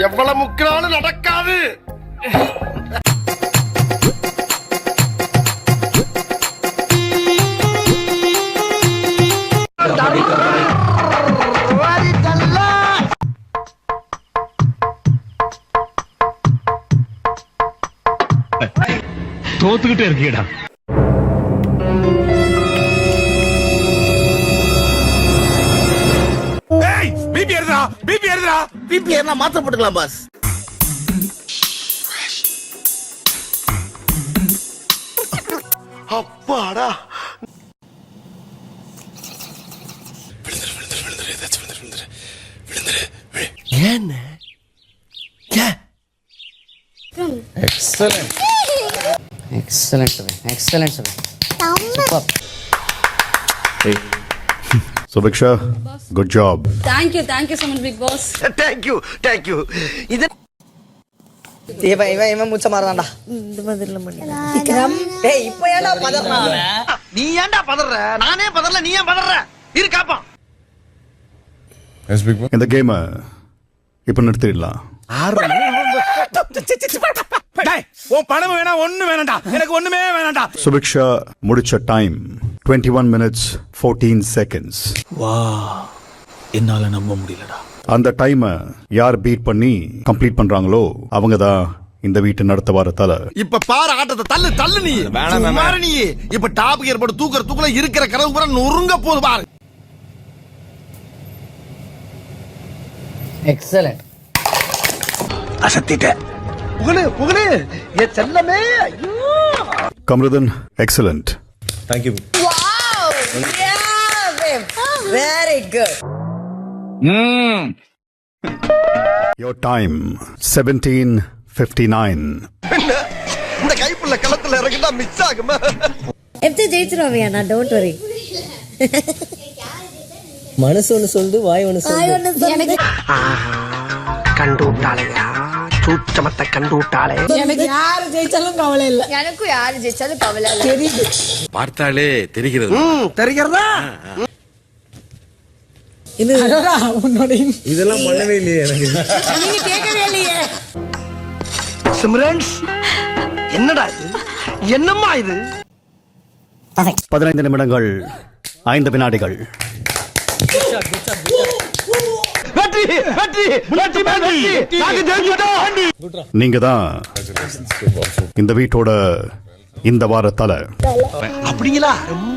எவ்வளவு முக்கினாலும் நடக்காது. தோத்துக்கிட்டே இருக்கீடா. பிபி ஏறினா மாத்திரை போட்டுக்கலாம் பாஸ். அப்பாடா. ஏன்னு Excellent. Excellent. Excellent. Super. Hey. Subiksha, good job. Thank you so much, big boss. Thank you. இது இவன் முச்ச மாறதான்டா. இந்த மாதிரில பண்ணி. விக்ரம், டேய் இப்போ ஏன்டா பதறற? நீ ஏன்டா பதறற? நானே பதறல, நீ ஏன் பதறற? இரு காப்பா. இந்த கேம் இப்ப நிறுத்திடலாம். உன் பணம் வேணா ஒண்ணு வேணாம்டா. எனக்கு ஒண்ணுமே வேணாம்டா. Subiksha முடிச்ச டைம் 21 minutes 14 seconds. வா, என்னால நம்ப முடியலடா. அந்த டைம் யார் பீட் பண்ணி கம்ப்ளீட் பண்றாங்களோ அவங்க தான் இந்த வீட்டை நடத்த வர தலை. இப்ப பாரு ஆட்டத்தை, தள்ளு நீ. சும்மாரு நீ. இப்ப டாப் கியர் போட்டு தூக்குற இருக்கிற கனவு பூரா நொறுங்க போது பாரு. Excellent. அசத்திட்ட. புகழு ஏ செல்லமே. ஐயோ. Kamrudan, excellent. Thank you. Wow! Yeah, babe. Very good. Your time 17:59. இந்த கைப்புள்ள களத்துல இறங்கிட்டா மிஸ் ஆகுமா? எப்படி ஜெயிச்சிருவாங்க நான் டோன்ட் வரி. மனசு ஒன்னு சொல்லுது, வாய் ஒன்னு சொல்லுது. எனக்கு கண்டு விட்டாளையா, சூச்சமத்தை கண்டு விட்டாளே. எனக்கு யாரு ஜெயிச்சாலும் கவலை இல்ல. எனக்கும் யாரு ஜெயிச்சாலும் கவலை இல்ல. தெரியுது. பார்த்தாலே தெரிகிறது. தெரிகிறதா? இது உன்னோட இதெல்லாம் பண்ணவே இல்லையே எனக்கு. நீங்க கேட்கவே இல்லையே. சிம்ரன்ஸ் என்னடா இது? என்னம்மா இது? 15 நிமிடங்கள் 5 வினாடிகள். நீங்க தான் இந்த வீட்டோட இந்த வார தலை. அப்படிங்களா? ரொம்ப